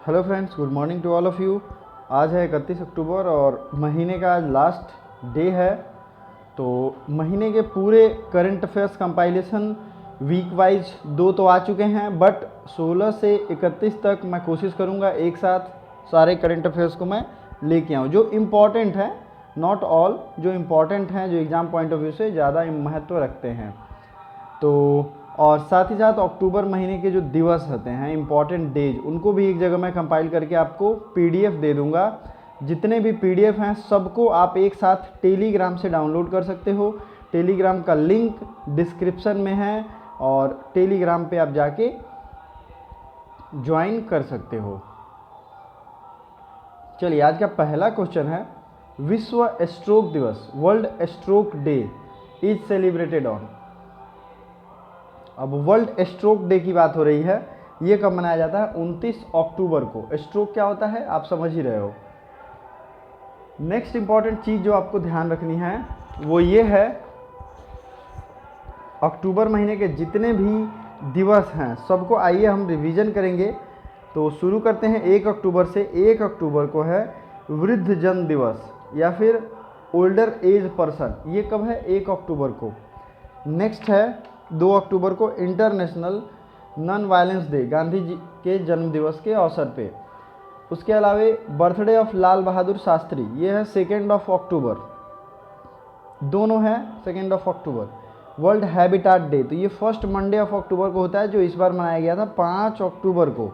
Hello friends, good morning to all of you. आज है 31 अक्टूबर और महीने का आज लास्ट डे है। तो महीने के पूरे current affairs compilation week wise दो तो आ चुके हैं, बट 16 से 31 तक मैं कोशिश करूंगा एक साथ सारे करंट अफेयर्स को मैं लेके आऊँ जो इम्पॉर्टेंट हैं, नॉट ऑल, जो इम्पॉर्टेंट हैं, जो एग्ज़ाम पॉइंट ऑफ व्यू से ज़्यादा महत्व रखते हैं। तो और साथ ही साथ अक्टूबर महीने के जो दिवस होते हैं, इम्पॉर्टेंट डेज, उनको भी एक जगह मैं कंपाइल करके आपको पीडीएफ दे दूंगा। जितने भी पीडीएफ हैं सबको आप एक साथ टेलीग्राम से डाउनलोड कर सकते हो। टेलीग्राम का लिंक डिस्क्रिप्शन में है और टेलीग्राम पे आप जाके ज्वाइन कर सकते हो। चलिए, आज का पहला क्वेश्चन है, विश्व स्ट्रोक दिवस, world stroke day is celebrated on. अब वर्ल्ड स्ट्रोक डे की बात हो रही है, ये कब मनाया जाता है? 29 अक्टूबर को। स्ट्रोक क्या होता है आप समझ ही रहे हो। नेक्स्ट इंपॉर्टेंट चीज़ जो आपको ध्यान रखनी है वो ये है, अक्टूबर महीने के जितने भी दिवस हैं सबको आइए हम रिवीजन करेंगे। तो शुरू करते हैं 1 अक्टूबर से। 1 अक्टूबर को है वृद्ध जन दिवस या फिर ओल्डर एज पर्सन, ये कब है? 1 अक्टूबर को। नेक्स्ट है 2 अक्टूबर को international non violence day, Gandhi ji के जन्म दिवस के अवसर पे। उसके अलावा बर्थडे ऑफ लाल बहादुर शास्त्री, ये है 2 अक्टूबर, दोनों हैं 2 अक्टूबर। वर्ल्ड हैबिटाट डे, तो ये फर्स्ट मंडे ऑफ अक्टूबर को होता है, जो इस बार मनाया गया था 5 अक्टूबर को।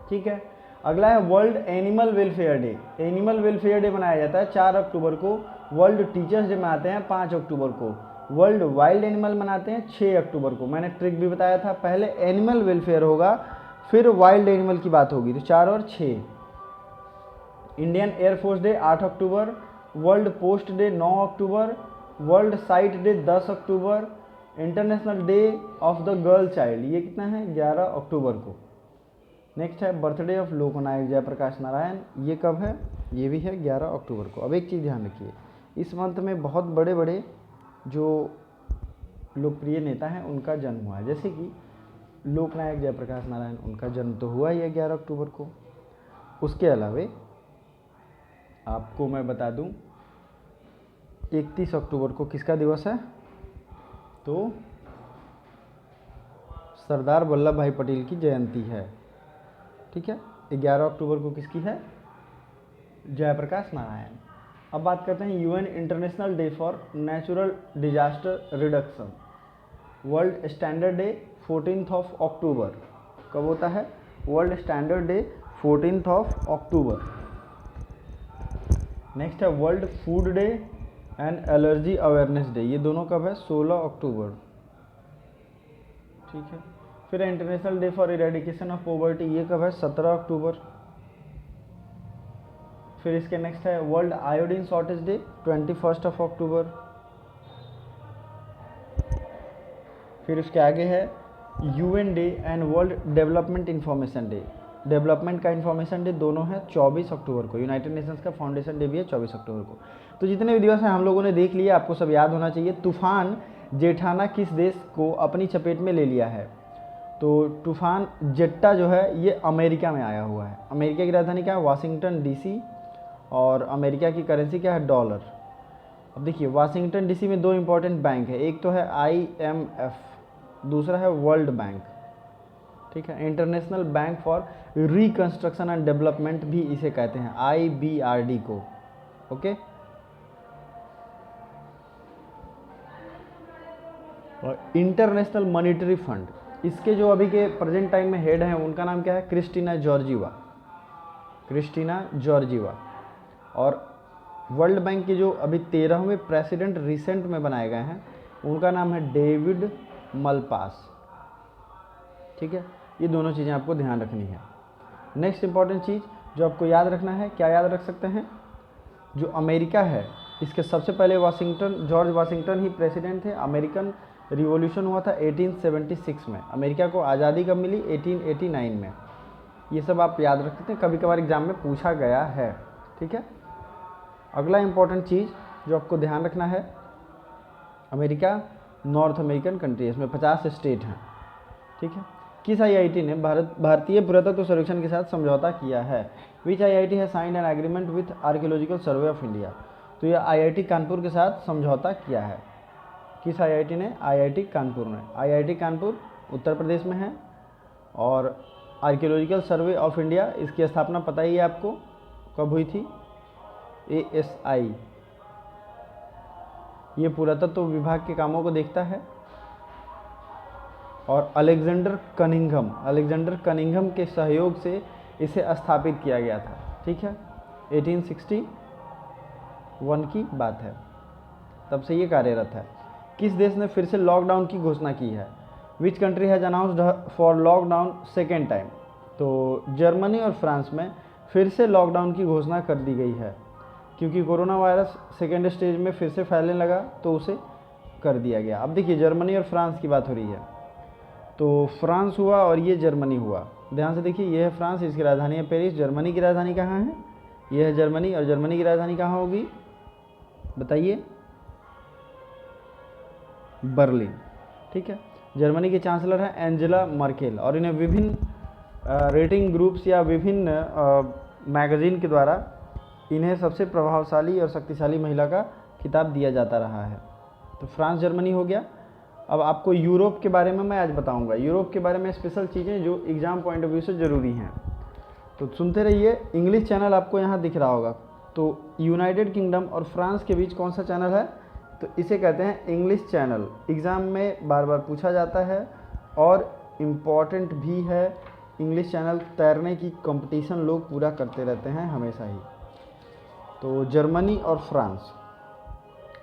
ठीक है। अगला है world animal welfare day. Animal welfare day मनाया जाता है 4 अक्टूबर को। वर्ल्ड टीचर्स डे मनाते हैं 5 अक्टूबर को। वर्ल्ड वाइल्ड एनिमल मनाते हैं 6 अक्टूबर को। मैंने ट्रिक भी बताया था, पहले एनिमल वेलफेयर होगा फिर वाइल्ड एनिमल की बात होगी, तो 4 और 6। Indian air force day 8 October. World post day 9 October. World site day 10 October. International day of the girl child, ये कितना है? 11 अक्टूबर को। नेक्स्ट है बर्थडे ऑफ लोकनायक जयप्रकाश नारायण, ये कब है? ये भी है 11 अक्टूबर को। अब एक चीज़ ध्यान रखिए, इस मंथ में बहुत बड़े बड़े जो लोकप्रिय नेता हैं उनका जन्म हुआ है, जैसे कि लोकनायक जयप्रकाश नारायण, उनका जन्म तो हुआ ही है 11 अक्टूबर को। उसके अलावे आपको मैं बता दूं 31 अक्टूबर को किसका दिवस है? तो सरदार वल्लभ भाई पटेल की जयंती है। ठीक है। 11 अक्टूबर को किसकी है? जयप्रकाश नारायण। अब बात करते हैं UN international day for natural disaster reduction. World standard day 14 अक्टूबर, कब होता है? वर्ल्ड स्टैंडर्ड डे 14 अक्टूबर। नेक्स्ट है world food day and allergy awareness day, ये दोनों कब है? 16 अक्टूबर। ठीक है। फिर international day for eradication of poverty, ये कब है? 17 अक्टूबर। फिर इसके नेक्स्ट है वर्ल्ड आयोडीन शॉर्टेज डे 21 अक्टूबर। फिर उसके आगे है UN day and world development information day. Development का इंफॉर्मेशन डे दोनों है 24 अक्टूबर को। यूनाइटेड नेशंस का फाउंडेशन डे भी है 24 अक्टूबर को। तो जितने भी दिवस हैं हम लोगों ने देख लिए, आपको सब याद होना चाहिए। तूफान जेठाना किस देश को अपनी चपेट में ले लिया है? तो तूफान जेट्टा जो है ये अमेरिका में आया हुआ है। अमेरिका की राजधानी क्या है? Washington DC. और अमेरिका की करेंसी क्या है? डॉलर। अब देखिए, वाशिंगटन डीसी में 2 इंपॉर्टेंट बैंक है, एक तो है IMF, दूसरा है वर्ल्ड बैंक। ठीक है। International bank for reconstruction and development भी इसे कहते हैं, IBRD को। ओके। और इंटरनेशनल मॉनिटरी फंड, इसके जो अभी के प्रेजेंट टाइम में हेड हैं उनका नाम क्या है? Kristina Georgieva. Kristina Georgieva. और वर्ल्ड बैंक के जो अभी 13वें प्रेसिडेंट रिसेंट में बनाए गए हैं उनका नाम है डेविड मलपास। ठीक है। ये दोनों चीज़ें आपको ध्यान रखनी है। नेक्स्ट इंपॉर्टेंट चीज़ जो आपको याद रखना है, क्या याद रख सकते हैं? जो अमेरिका है इसके सबसे पहले जॉर्ज वाशिंगटन ही प्रेसिडेंट थे। अमेरिकन रिवॉल्यूशन हुआ था 1876 में। अमेरिका को आज़ादी कब मिली? 1889 में। ये सब आप याद रख सकते हैं, कभी कभार एग्जाम में पूछा गया है। ठीक है। अगला इंपॉर्टेंट चीज़ जो आपको ध्यान रखना है, अमेरिका नॉर्थ अमेरिकन कंट्री है, इसमें 50 स्टेट हैं। ठीक है। किस आईआईटी ने भारतीय पुरातत्व सर्वेक्षण के साथ समझौता किया है? विच आईआईटी है signed an agreement with archaeological survey of India? तो यह आईआईटी कानपुर के साथ समझौता किया है। किस आईआईटी ने? आईआईटी कानपुर ने। आईआईटी कानपुर उत्तर प्रदेश में है। और आर्कियोलॉजिकल सर्वे ऑफ इंडिया, इसकी स्थापना पता ही है आपको, कब हुई थी? ASI, ये पुरातत्व विभाग के कामों को देखता है। और अलेक्जेंडर कनिंघम के सहयोग से इसे स्थापित किया गया था। ठीक है, 1861 की बात है, तब से ये कार्यरत है। किस देश ने फिर से लॉकडाउन की घोषणा की है? Which country has announced for lockdown second time? तो जर्मनी और फ्रांस में फिर से लॉकडाउन की घोषणा कर दी गई है, क्योंकि कोरोना वायरस सेकेंड स्टेज में फिर से फैलने लगा तो उसे कर दिया गया। अब देखिए, जर्मनी और फ्रांस की बात हो रही है, तो फ्रांस हुआ और ये जर्मनी हुआ। ध्यान से देखिए, ये है फ्रांस, इसकी राजधानी है पेरिस। जर्मनी की राजधानी कहाँ है? ये है जर्मनी, और जर्मनी की राजधानी कहाँ होगी बताइए? बर्लिन। ठीक है, जर्मनी के चांसलर हैं एंजेला मर्केल, और इन्हें विभिन्न रेटिंग ग्रुप्स या विभिन्न मैगजीन के द्वारा इन्हें सबसे प्रभावशाली और शक्तिशाली महिला का खिताब दिया जाता रहा है। तो फ्रांस जर्मनी हो गया। अब आपको यूरोप के बारे में मैं आज बताऊंगा। यूरोप के बारे में स्पेशल चीज़ें जो एग्ज़ाम पॉइंट ऑफ व्यू से ज़रूरी हैं, तो सुनते रहिए। इंग्लिश चैनल आपको यहाँ दिख रहा होगा। तो यूनाइटेड किंगडम और फ्रांस के बीच कौन सा चैनल है? तो इसे कहते हैं इंग्लिश चैनल। एग्ज़ाम में बार बार पूछा जाता है और इम्पॉर्टेंट भी है। इंग्लिश चैनल तैरने की कंपटीशन लोग पूरा करते रहते हैं हमेशा ही। तो जर्मनी और फ्रांस।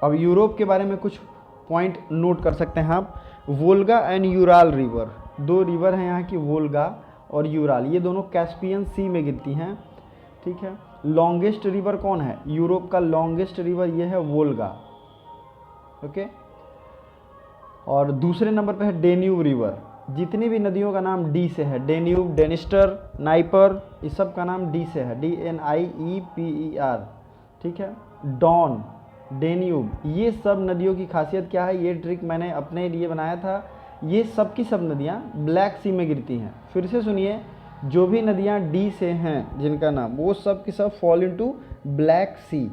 अब यूरोप के बारे में कुछ पॉइंट नोट कर सकते हैं आप। वोल्गा एंड यूराल रिवर, दो रिवर हैं यहाँ की, वोल्गा और यूराल, ये दोनों कैस्पियन सी में गिरती हैं। ठीक है, लॉन्गेस्ट रिवर कौन है? यूरोप का लॉन्गेस्ट रिवर ये है वोल्गा। ओके, और दूसरे नंबर पे है डेन्यूब रिवर। जितनी भी नदियों का नाम डी से है, डेन्यूब, डेनिस्टर, नाइपर, इस सब का नाम डी से है, DNIEPER। ठीक है, डॉन, डेन्यूब, ये सब नदियों की खासियत क्या है? ये ट्रिक मैंने अपने लिए बनाया था। ये सब की सब नदियाँ ब्लैक सी में गिरती हैं। फिर से सुनिए, जो भी नदियाँ डी से हैं जिनका नाम, वो सब की सब फॉल इनटू ब्लैक सी,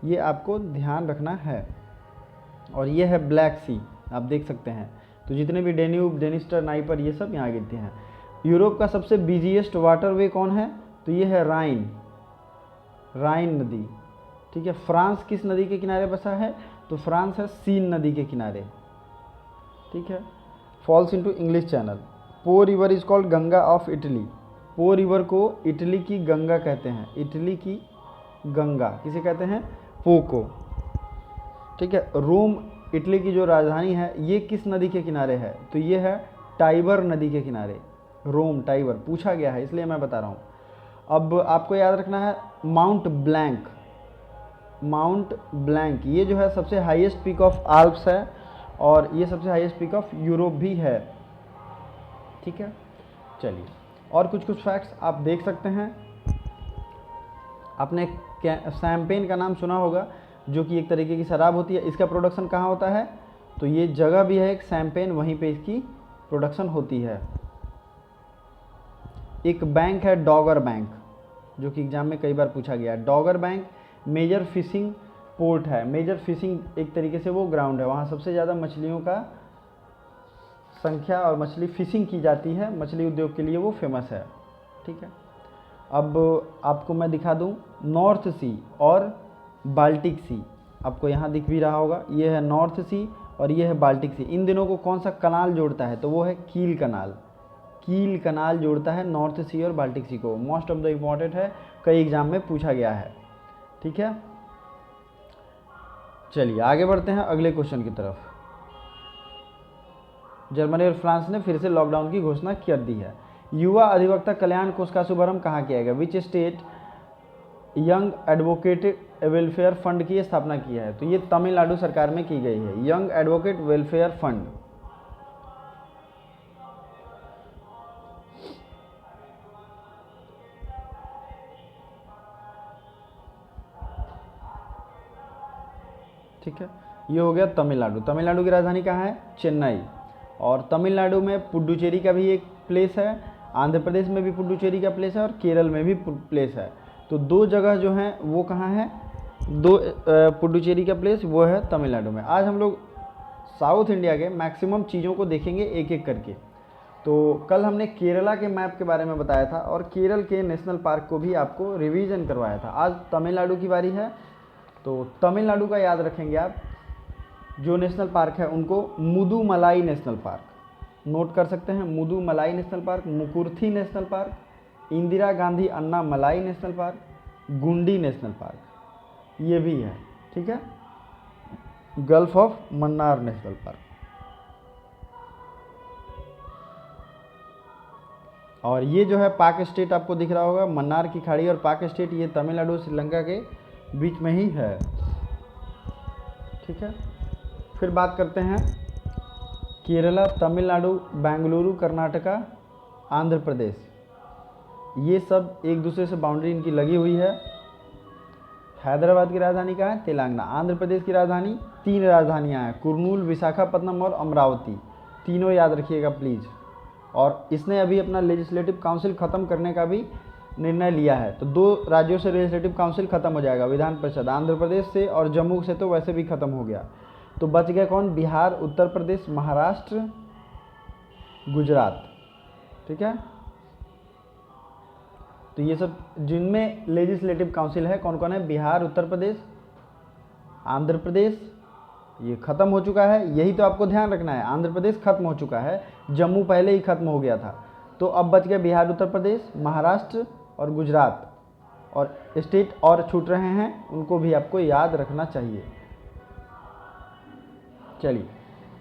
ये आपको ध्यान रखना है। और ये है ब्लैक सी, आप देख सकते हैं। तो जितने भी डेन्यूब, डेनिस्टर, नाइपर, ये सब यहाँ गिरते हैं। यूरोप का सबसे बिजीएस्ट वाटरवे कौन है? तो ये है राइन, राइन नदी। ठीक है, फ्रांस किस नदी के किनारे बसा है? तो फ्रांस है सीन नदी के किनारे। ठीक है, फॉल्स इनटू इंग्लिश चैनल। पो river is called Ganga of Italy. पो रिवर को इटली की गंगा कहते हैं। इटली की गंगा किसे कहते हैं? पो को। ठीक है, रोम इटली की जो राजधानी है, ये किस नदी के किनारे है? तो ये है टाइबर नदी के किनारे। रोम, टाइबर पूछा गया है, इसलिए मैं बता रहा हूँ। अब आपको याद रखना है माउंट ब्लैंक। माउंट ब्लैंक ये जो है सबसे हाईएस्ट पीक ऑफ आल्प्स है, और ये सबसे हाईएस्ट पीक ऑफ यूरोप भी है। ठीक है, चलिए और कुछ फैक्ट्स आप देख सकते हैं। आपने शैंपेन का नाम सुना होगा, जो कि एक तरीके की शराब होती है। इसका प्रोडक्शन कहाँ होता है? तो ये जगह भी है एक शैंपेन, वहीं पे इसकी प्रोडक्शन होती है। एक बैंक है डॉगर बैंक, जो कि एग्जाम में कई बार पूछा गया। डॉगर बैंक मेजर फिशिंग पोर्ट है। मेजर फिशिंग एक तरीके से वो ग्राउंड है, वहाँ सबसे ज़्यादा मछलियों का संख्या और मछली फिशिंग की जाती है। मछली उद्योग के लिए वो फेमस है। ठीक है, अब आपको मैं दिखा दूँ नॉर्थ सी और बाल्टिक सी। आपको यहाँ दिख भी रहा होगा, ये है नॉर्थ सी और ये है बाल्टिक सी। इन दिनों को कौन सा कनाल जोड़ता है? तो वो है कील कनाल। कील कनाल जोड़ता है नॉर्थ सी और बाल्टिक सी को। मोस्ट ऑफ द इम्पॉर्टेंट है, कई एग्जाम में पूछा गया है। ठीक है, चलिए आगे बढ़ते हैं अगले क्वेश्चन की तरफ। जर्मनी और फ्रांस ने फिर से लॉकडाउन की घोषणा कर दी है। युवा अधिवक्ता कल्याण कोष का शुभारंभ कहाँ किया गया? Which state young advocate welfare fund की स्थापना किया है? तो ये तमिलनाडु सरकार में की गई है, यंग एडवोकेट वेलफेयर फंड। ठीक है, ये हो गया तमिलनाडु। तमिलनाडु की राजधानी कहाँ है? चेन्नई। और तमिलनाडु में पुडुचेरी का भी एक प्लेस है, आंध्र प्रदेश में भी पुडुचेरी का प्लेस है और केरल में भी प्लेस है। तो 2 जगह जो हैं वो कहाँ हैं, 2 पुडुचेरी का प्लेस वो है तमिलनाडु में। आज हम लोग साउथ इंडिया के मैक्सिमम चीज़ों को देखेंगे एक एक करके। तो कल हमने केरला के मैप के बारे में बताया था और केरल के नेशनल पार्क को भी आपको रिवीजन करवाया था। आज तमिलनाडु की बारी है, तो तमिलनाडु का याद रखेंगे आप। जो नेशनल पार्क है उनको मुदुमलाई नेशनल पार्क नोट कर सकते हैं, Mudumalai national park, Mukurthi national park, Indira Gandhi Anna Malai national park, Guindy national park, ये भी है, ठीक है, gulf of Mannar national park. और ये जो है पाक स्टेट आपको दिख रहा होगा, मन्नार की खाड़ी और पाक स्टेट, ये तमिलनाडु श्रीलंका के बीच में ही है, ठीक है। फिर बात करते हैं केरला, तमिलनाडु, बेंगलुरु, कर्नाटका, आंध्र प्रदेश, ये सब एक दूसरे से बाउंड्री इनकी लगी हुई है। हैदराबाद की राजधानी कहाँ है, तेलंगाना। आंध्र प्रदेश की राजधानी, 3 राजधानियाँ हैं, कुर्नूल, विशाखापट्टनम और अमरावती, तीनों याद रखिएगा प्लीज़। और इसने अभी अपना लेजिस्लेटिव काउंसिल ख़त्म करने का भी निर्णय लिया है। तो 2 राज्यों से लेजिस्लेटिव काउंसिल ख़त्म हो जाएगा, विधान परिषद, आंध्र प्रदेश से और जम्मू से तो वैसे भी ख़त्म हो गया। तो बच गया कौन, बिहार, उत्तर प्रदेश, महाराष्ट्र, गुजरात, ठीक है। तो ये सब जिनमें लेजिस्लेटिव काउंसिल है कौन कौन है, बिहार, उत्तर प्रदेश, आंध्र प्रदेश, ये ख़त्म हो चुका है, यही तो आपको ध्यान रखना है। आंध्र प्रदेश खत्म हो चुका है, जम्मू पहले ही खत्म हो गया था। तो अब बच गया बिहार, उत्तर प्रदेश, महाराष्ट्र और गुजरात, और स्टेट और छूट रहे हैं, उनको भी आपको याद रखना चाहिए। चलिए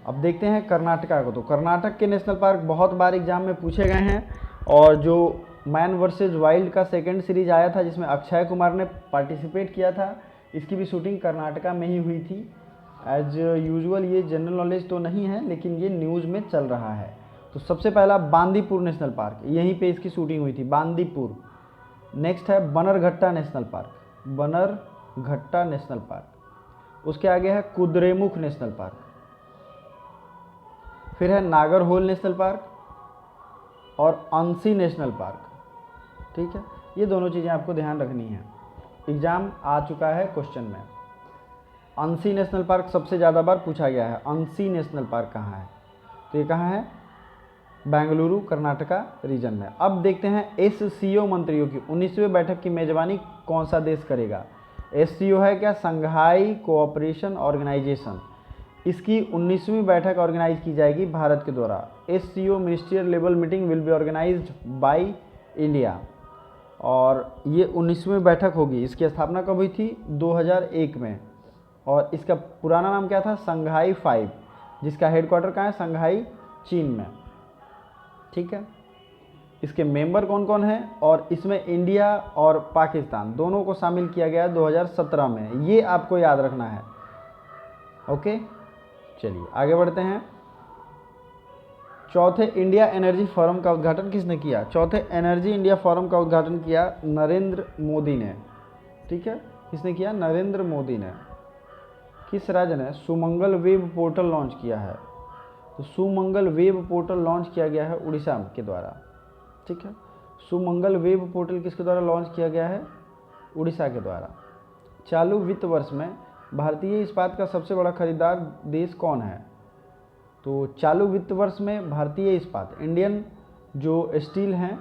अब देखते हैं कर्नाटका को। तो कर्नाटक के नेशनल पार्क बहुत बार एग्जाम में पूछे गए हैं, और जो मैन वर्सेज वाइल्ड का 2nd सीरीज आया था जिसमें अक्षय कुमार ने पार्टिसिपेट किया था, इसकी भी शूटिंग कर्नाटका में ही हुई थी। एज यूजुअल ये जनरल नॉलेज तो नहीं है, लेकिन ये न्यूज़ में चल रहा है। तो सबसे पहला बांदीपुर नेशनल पार्क, यहीं पे इसकी शूटिंग हुई थी, बांदीपुर। नेक्स्ट है Bannerghatta national park, Bannerghatta national park. उसके आगे है कुद्रेमुख नेशनल पार्क, फिर है नागरहोल नेशनल पार्क और अंसी नेशनल पार्क, ठीक है। ये दोनों चीज़ें आपको ध्यान रखनी है, एग्ज़ाम आ चुका है क्वेश्चन में। अंसी नेशनल पार्क सबसे ज़्यादा बार पूछा गया है, अंसी नेशनल पार्क कहाँ है, तो ये कहाँ है, बेंगलुरु, कर्नाटका रीजन में। अब देखते हैं SCO मंत्रियों की 19वीं बैठक की मेजबानी कौन सा देश करेगा। SCO है क्या, संघाई कोऑपरेशन ऑर्गेनाइजेशन, इसकी 19वीं बैठक ऑर्गेनाइज की जाएगी भारत के द्वारा। SCO ministerial level meeting will be organised by India, और ये 19वीं बैठक होगी। इसकी स्थापना कब हुई थी, 2001 में, और इसका पुराना नाम क्या था, संघाई 5, जिसका हेडक्वार्टर कहाँ है, संघाई चीन में, ठीक है। इसके मेंबर कौन कौन हैं, और इसमें इंडिया और पाकिस्तान दोनों को शामिल किया गया 2017 में, ये आपको याद रखना है, ओके। चलिए आगे बढ़ते हैं। चौथे इंडिया एनर्जी फोरम का उद्घाटन किसने किया, चौथे एनर्जी इंडिया फोरम का उद्घाटन किया नरेंद्र मोदी ने, ठीक है। किसने किया, नरेंद्र मोदी ने। किस राज्य ने सुमंगल वेब पोर्टल लॉन्च किया है, तो सुमंगल वेब पोर्टल लॉन्च किया गया है उड़ीसा के द्वारा, ठीक है। सुमंगल वेब पोर्टल किसके द्वारा लॉन्च किया गया है, उड़ीसा के द्वारा। चालू वित्त वर्ष में भारतीय इस्पात का सबसे बड़ा खरीदार देश कौन है, तो चालू वित्त वर्ष में भारतीय इस्पात, इंडियन जो स्टील हैं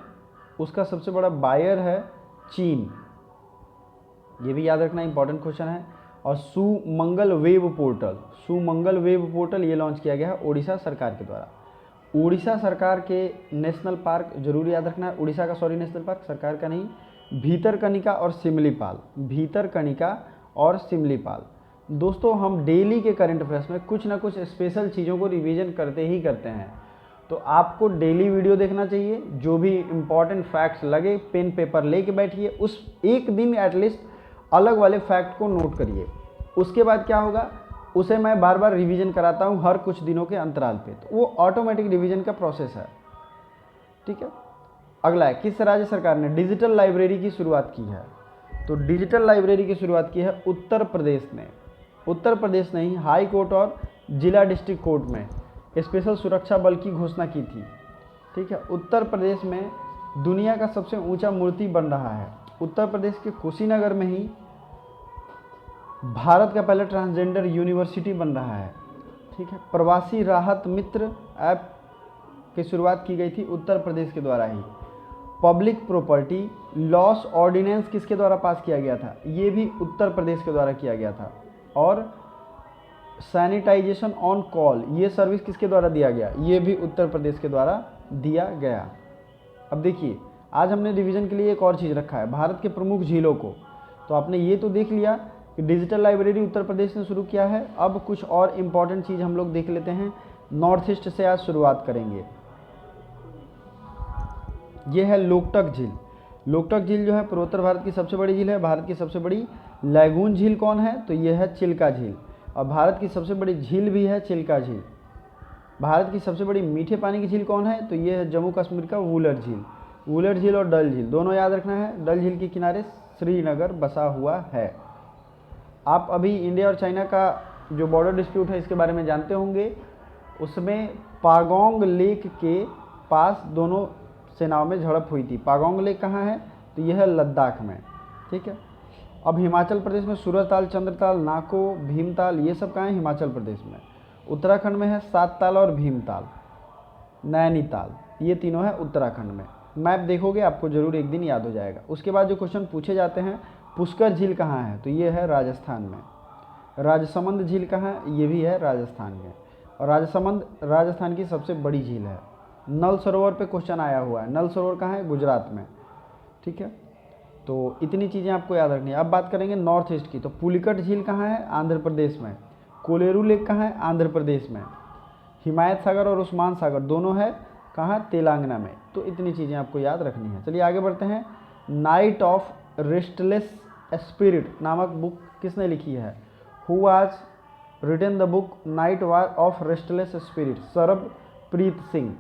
उसका सबसे बड़ा बायर है चीन, ये भी याद रखना, इंपॉर्टेंट क्वेश्चन है। और सुमंगल वेब पोर्टल, सुमंगल वेब पोर्टल ये लॉन्च किया गया है उड़ीसा सरकार के द्वारा। उड़ीसा सरकार के नेशनल पार्क जरूर याद रखना है, उड़ीसा का नेशनल पार्क, सरकार का नहीं, भीतरकनिका और सिमलीपाल, भीतरकनिका और सिमलीपाल। दोस्तों हम डेली के करंट अफेयर्स में कुछ ना कुछ स्पेशल चीज़ों को रिवीजन करते ही करते हैं, तो आपको डेली वीडियो देखना चाहिए, जो भी इम्पॉर्टेंट फैक्ट्स लगे पेन पेपर लेके बैठिए, उस एक दिन एटलीस्ट अलग वाले फैक्ट को नोट करिए। उसके बाद क्या होगा, उसे मैं बार बार रिवीजन कराता हूँ हर कुछ दिनों के अंतराल पे, तो वो ऑटोमेटिक रिवीजन का प्रोसेस है, ठीक है। अगला है, किस राज्य सरकार ने डिजिटल लाइब्रेरी की शुरुआत की है, तो डिजिटल लाइब्रेरी की शुरुआत की है उत्तर प्रदेश ने। उत्तर प्रदेश नहीं, हाई कोर्ट और जिला डिस्ट्रिक्ट कोर्ट में स्पेशल सुरक्षा बल की घोषणा की थी। ठीक है, उत्तर प्रदेश में दुनिया का सबसे ऊंचा मूर्ति बन रहा है। उत्तर प्रदेश के कुशीनगर में ही भारत का पहला ट्रांसजेंडर यूनिवर्सिटी बन रहा है। ठीक है, प्रवासी राहत मित्र ऐप की शुरुआत की गई थी उत्तर प्रदेश के द्वारा ही। पब्लिक प्रॉपर्टी लॉस ऑर्डिनेंस किसके द्वारा पास किया गया था? ये भी उत्तर प्रदेश के द्वारा किया गया था। और सैनिटाइजेशन ऑन कॉल ये सर्विस किसके द्वारा दिया गया? ये भी उत्तर प्रदेश के द्वारा दिया गया। अब देखिए, आज हमने रिवीजन के लिए एक और चीज़ रखा है, भारत के प्रमुख झीलों को। तो आपने ये तो देख लिया कि डिजिटल लाइब्रेरी उत्तर प्रदेश ने शुरू किया है। अब कुछ और इम्पॉर्टेंट चीज़ हम लोग देख लेते हैं। नॉर्थ ईस्ट से आज शुरुआत करेंगे। ये है लोकटक झील। लोकटक झील जो है पूर्वोत्तर भारत की सबसे बड़ी झील है। भारत की सबसे बड़ी लैगून झील कौन है? तो ये है चिल्का झील। और भारत की सबसे बड़ी झील भी है चिल्का झील। भारत की सबसे बड़ी मीठे पानी की झील कौन है? तो ये है जम्मू कश्मीर का वुलर झील। वुलर झील और डल झील दोनों याद रखना है। डल झील के किनारे श्रीनगर बसा हुआ है। आप अभी इंडिया और चाइना का जो बॉर्डर डिस्प्यूट है इसके बारे में जानते होंगे। उसमें पागोंग लेक के पास दोनों सेनाओं में झड़प हुई थी। पागोंग लेक कहाँ है? तो यह है लद्दाख में। ठीक है, अब हिमाचल प्रदेश में सूरजताल, चंद्रताल, नाको, भीमताल ये सब कहाँ है? हिमाचल प्रदेश में। उत्तराखंड में है सातताल और भीमताल, नैनीताल, ये तीनों है उत्तराखंड में। मैप देखोगे आपको जरूर एक दिन याद हो जाएगा। उसके बाद जो क्वेश्चन पूछे जाते हैं, पुष्कर झील कहाँ है? तो ये है राजस्थान में। राजसमंद झील कहाँ है? ये भी है राजस्थान में। और राजसमंद राजस्थान की सबसे बड़ी झील है। नल सरोवर पे क्वेश्चन आया हुआ है। नल सरोवर कहाँ है? गुजरात में। ठीक है, तो इतनी चीज़ें आपको याद रखनी है। अब बात करेंगे नॉर्थ ईस्ट की। तो पुलिकट झील कहाँ है? आंध्र प्रदेश में। कोलेरू लेक कहाँ है? आंध्र प्रदेश में। हिमायत सागर और उस्मान सागर दोनों है कहाँ? तेलंगाना में। तो इतनी चीज़ें आपको याद रखनी है। चलिए आगे बढ़ते हैं। नाइट ऑफ रेस्टलेस स्पिरिट नामक बुक किसने लिखी है? Who was written the book night of restless spirit? Sarabpreet Singh.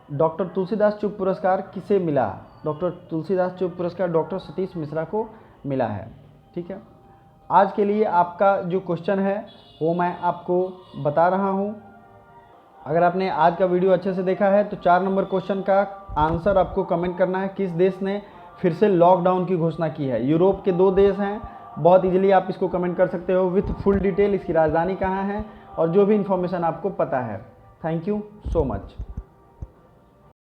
Doctor Tulsidas चुप पुरस्कार किसे मिला? डॉक्टर तुलसीदास चुप पुरस्कार डॉक्टर सतीश मिश्रा को मिला है। ठीक है, आज के लिए आपका जो क्वेश्चन है वो मैं आपको बता रहा हूँ। अगर आपने आज का वीडियो अच्छे से देखा है तो 4 नंबर क्वेश्चन का आंसर आपको कमेंट करना है। किस देश ने फिर से लॉकडाउन की घोषणा की है? यूरोप के 2 देश हैं। बहुत इजीली आप इसको कमेंट कर सकते हो विथ फुल डिटेल, इसकी राजधानी कहाँ है और जो भी इन्फॉर्मेशन आपको पता है। Thank you so much.